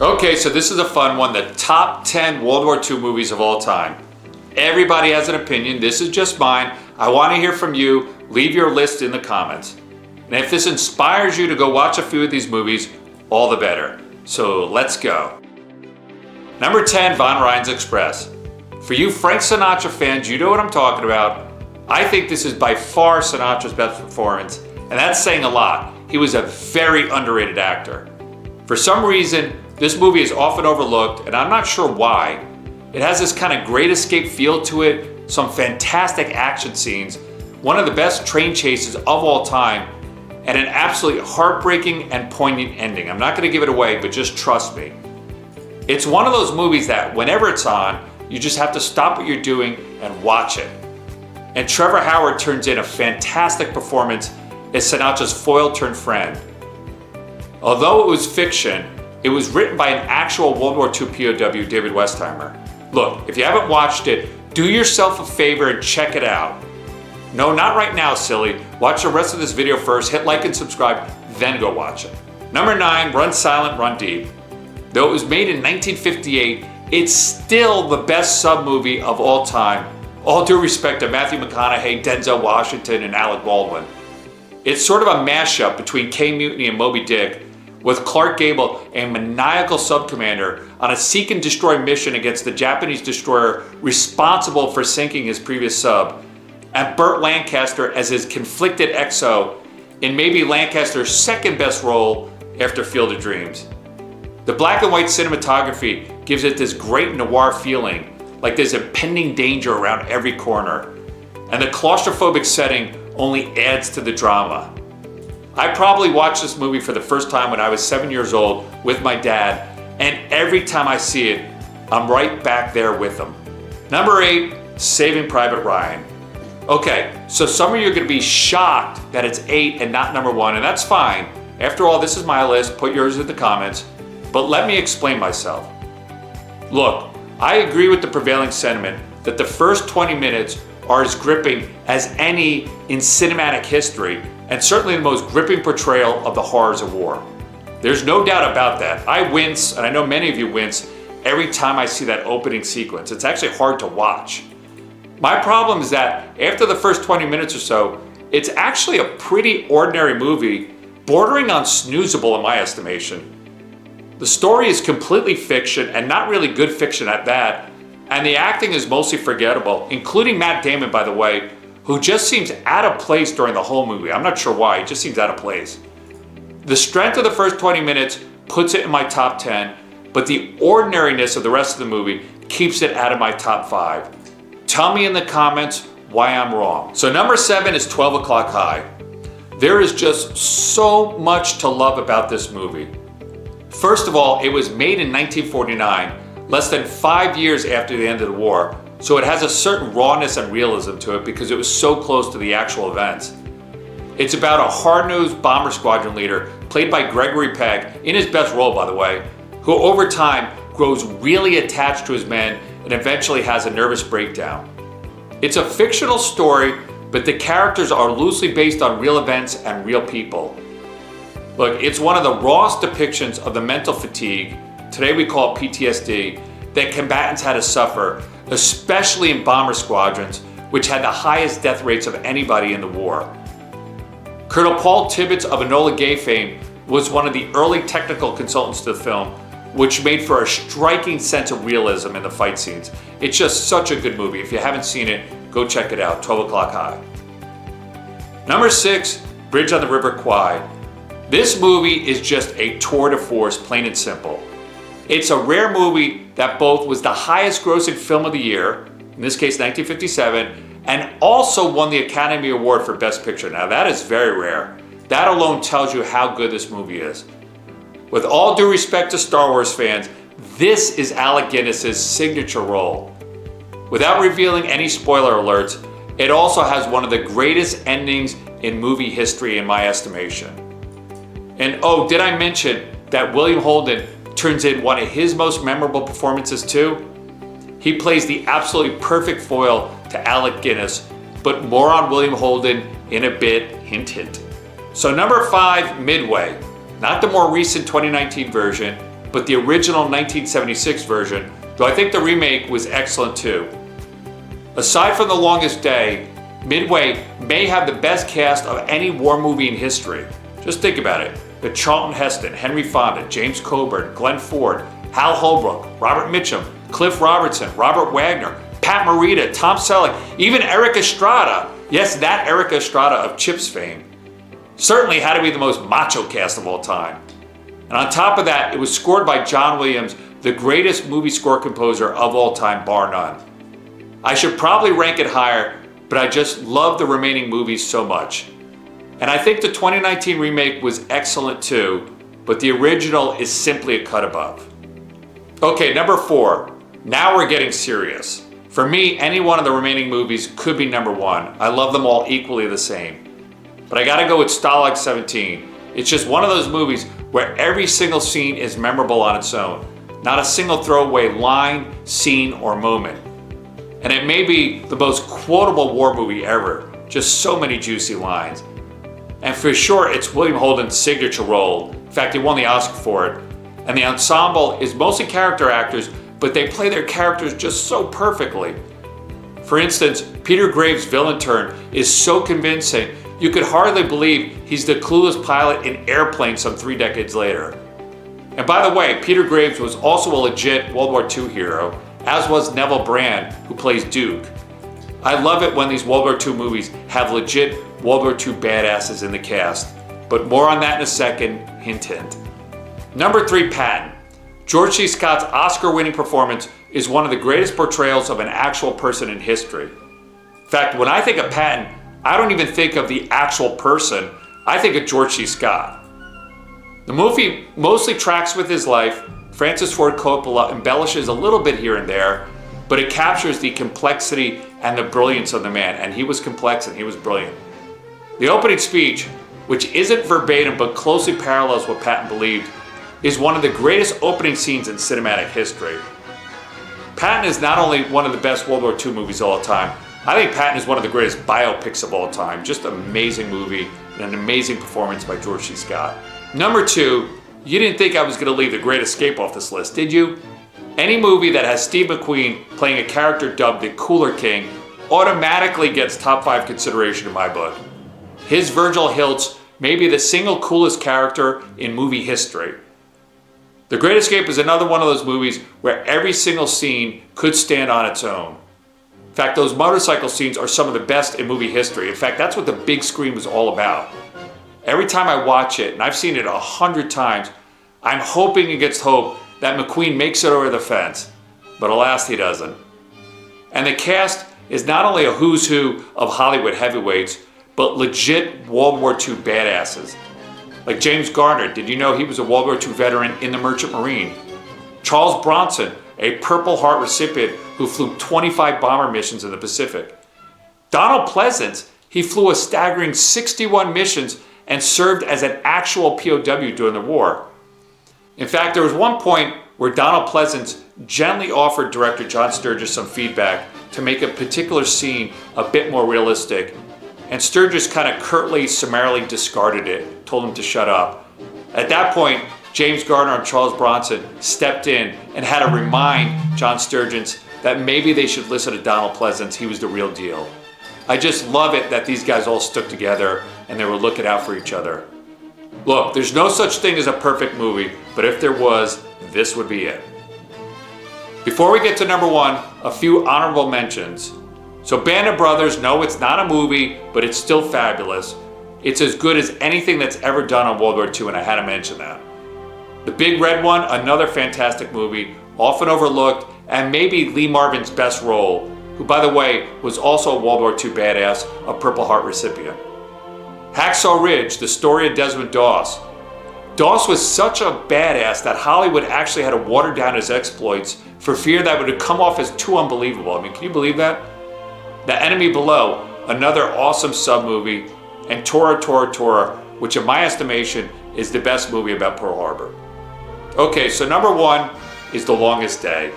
Okay, so this is a fun one, the top 10 World War II movies of all time. Everybody has an opinion, this is just mine. I want to hear from you, leave your list in the comments. And if this inspires you to go watch a few of these movies, all the better. So let's go. Number 10, Von Ryan's Express. For you Frank Sinatra fans, you know what I'm talking about. I think this is by far Sinatra's best performance, and that's saying a lot. He was a very underrated actor. For some reason, this movie is often overlooked, and I'm not sure why. It has this kind of Great Escape feel to it, some fantastic action scenes, one of the best train chases of all time, and an absolutely heartbreaking and poignant ending. I'm not going to give it away, but just trust me. It's one of those movies that whenever it's on, you just have to stop what you're doing and watch it. And Trevor Howard turns in a fantastic performance as Sinatra's foil turned friend. Although it was fiction, it was written by an actual World War II POW, David Westheimer. Look, if you haven't watched it, do yourself a favor and check it out. No, not right now, silly. Watch the rest of this video first, hit like and subscribe, then go watch it. Number 9, Run Silent, Run Deep. Though it was made in 1958, it's still the best sub-movie of all time. All due respect to Matthew McConaughey, Denzel Washington, and Alec Baldwin. It's sort of a mashup between K-Mutiny and Moby Dick, with Clark Gable, a maniacal sub-commander, on a seek and destroy mission against the Japanese destroyer responsible for sinking his previous sub, and Burt Lancaster as his conflicted XO in maybe Lancaster's second best role after Field of Dreams. The black and white cinematography gives it this great noir feeling, like there's impending danger around every corner, and the claustrophobic setting only adds to the drama. I probably watched this movie for the first time when I was 7 years old with my dad, and every time I see it, I'm right back there with him. Number 8, Saving Private Ryan. Okay, so some of you are going to be shocked that it's 8 and not number 1, and that's fine. After all, this is my list, put yours in the comments, but let me explain myself. Look, I agree with the prevailing sentiment that the first 20 minutes are as gripping as any in cinematic history, and certainly the most gripping portrayal of the horrors of war. There's no doubt about that. I wince, and I know many of you wince, every time I see that opening sequence. It's actually hard to watch. My problem is that after the first 20 minutes or so, it's actually a pretty ordinary movie, bordering on snoozable in my estimation. The story is completely fiction, and not really good fiction at that, and the acting is mostly forgettable, including Matt Damon, by the way, who just seems out of place during the whole movie. I'm not sure why, he just seems out of place. The strength of the first 20 minutes puts it in my top 10, but the ordinariness of the rest of the movie keeps it out of my top 5. Tell me in the comments why I'm wrong. So number 7 is 12 O'Clock High. There is just so much to love about this movie. First of all, it was made in 1949, less than 5 years after the end of the war, so it has a certain rawness and realism to it because it was so close to the actual events. It's about a hard-nosed bomber squadron leader, played by Gregory Peck, in his best role by the way, who over time grows really attached to his men and eventually has a nervous breakdown. It's a fictional story, but the characters are loosely based on real events and real people. Look, it's one of the rawest depictions of the mental fatigue, today we call it PTSD, that combatants had to suffer, especially in bomber squadrons, which had the highest death rates of anybody in the war. Colonel Paul Tibbets of Enola Gay fame was one of the early technical consultants to the film, which made for a striking sense of realism in the fight scenes. It's just such a good movie. If you haven't seen it, go check it out, 12 O'Clock High. Number 6, Bridge on the River Kwai. This movie is just a tour de force, plain and simple. It's a rare movie that both was the highest grossing film of the year, in this case 1957, and also won the Academy Award for Best Picture. Now that is very rare. That alone tells you how good this movie is. With all due respect to Star Wars fans, this is Alec Guinness's signature role. Without revealing any spoiler alerts, it also has one of the greatest endings in movie history in my estimation. And oh, did I mention that William Holden turns in one of his most memorable performances too? He plays the absolutely perfect foil to Alec Guinness, but more on William Holden in a bit, hint hint. So number 5, Midway. Not the more recent 2019 version, but the original 1976 version, though I think the remake was excellent too. Aside from The Longest Day, Midway may have the best cast of any war movie in history. Just think about it. The Charlton Heston, Henry Fonda, James Coburn, Glenn Ford, Hal Holbrook, Robert Mitchum, Cliff Robertson, Robert Wagner, Pat Morita, Tom Selleck, even Eric Estrada. Yes, that Eric Estrada of Chips fame. Certainly had to be the most macho cast of all time. And on top of that, it was scored by John Williams, the greatest movie score composer of all time, bar none. I should probably rank it higher, but I just love the remaining movies so much. And I think the 2019 remake was excellent too, but the original is simply a cut above. Okay, number 4. Now we're getting serious. For me, any one of the remaining movies could be number 1. I love them all equally the same. But I gotta go with Stalag 17. It's just one of those movies where every single scene is memorable on its own. Not a single throwaway line, scene, or moment. And it may be the most quotable war movie ever. Just so many juicy lines. And for sure, it's William Holden's signature role. In fact, he won the Oscar for it. And the ensemble is mostly character actors, but they play their characters just so perfectly. For instance, Peter Graves' villain turn is so convincing, you could hardly believe he's the clueless pilot in Airplane some 3 decades later. And by the way, Peter Graves was also a legit World War II hero, as was Neville Brand, who plays Duke. I love it when these World War II movies have legit World War II badasses in the cast, but more on that in a second, hint hint. Number 3, Patton. George C. Scott's Oscar-winning performance is one of the greatest portrayals of an actual person in history. In fact, when I think of Patton, I don't even think of the actual person, I think of George C. Scott. The movie mostly tracks with his life. Francis Ford Coppola embellishes a little bit here and there, but it captures the complexity and the brilliance of the man, and he was complex and he was brilliant. The opening speech, which isn't verbatim but closely parallels what Patton believed, is one of the greatest opening scenes in cinematic history. Patton is not only one of the best World War II movies of all time, I think Patton is one of the greatest biopics of all time. Just an amazing movie and an amazing performance by George C. Scott. Number 2, you didn't think I was going to leave The Great Escape off this list, did you? Any movie that has Steve McQueen playing a character dubbed the Cooler King automatically gets top 5 consideration in my book. His Virgil Hilts may be the single coolest character in movie history. The Great Escape is another one of those movies where every single scene could stand on its own. In fact, those motorcycle scenes are some of the best in movie history. In fact, that's what the big screen was all about. Every time I watch it, and I've seen it 100 times, I'm hoping against hope that McQueen makes it over the fence. But alas, he doesn't. And the cast is not only a who's who of Hollywood heavyweights, but legit World War II badasses. Like James Garner, did you know he was a World War II veteran in the Merchant Marine? Charles Bronson, a Purple Heart recipient who flew 25 bomber missions in the Pacific. Donald Pleasence, he flew a staggering 61 missions and served as an actual POW during the war. In fact, there was one point where Donald Pleasence gently offered director John Sturges some feedback to make a particular scene a bit more realistic, and Sturges kind of curtly, summarily discarded it, told him to shut up. At that point, James Garner and Charles Bronson stepped in and had to remind John Sturges that maybe they should listen to Donald Pleasence, he was the real deal. I just love it that these guys all stuck together and they were looking out for each other. Look, there's no such thing as a perfect movie, but if there was, this would be it. Before we get to number 1, a few honorable mentions. So Band of Brothers, no, it's not a movie, but it's still fabulous. It's as good as anything that's ever done on World War II, and I had to mention that. The Big Red One, another fantastic movie, often overlooked, and maybe Lee Marvin's best role, who by the way, was also a World War II badass, a Purple Heart recipient. Hacksaw Ridge, the story of Desmond Doss. Doss was such a badass that Hollywood actually had to water down his exploits for fear that would have come off as too unbelievable. I mean, can you believe that? The Enemy Below, another awesome sub-movie, and Tora, Tora, Tora, which in my estimation is the best movie about Pearl Harbor. Okay, so number 1 is The Longest Day.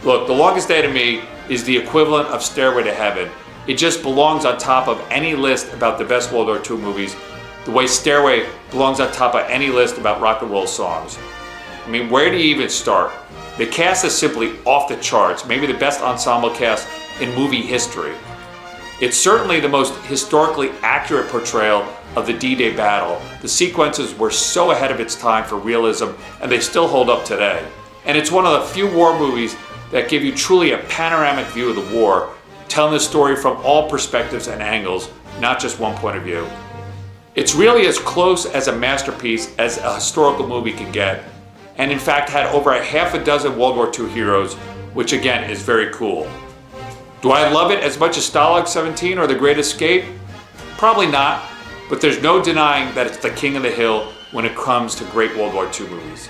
Look, The Longest Day to me is the equivalent of Stairway to Heaven. It just belongs on top of any list about the best World War II movies, the way Stairway belongs on top of any list about rock and roll songs. I mean, where do you even start? The cast is simply off the charts, maybe the best ensemble cast in movie history. It's certainly the most historically accurate portrayal of the D-Day battle. The sequences were so ahead of its time for realism, and they still hold up today. And it's one of the few war movies that give you truly a panoramic view of the war, telling the story from all perspectives and angles, not just one point of view. It's really as close as a masterpiece as a historical movie can get, and in fact had over a half a dozen World War II heroes, which again is very cool. Do I love it as much as Stalag 17 or The Great Escape? Probably not, but there's no denying that it's the king of the hill when it comes to great World War II movies.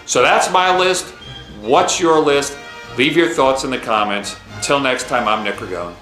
So that's my list. What's your list? Leave your thoughts in the comments. Till next time, I'm Nick Ragone.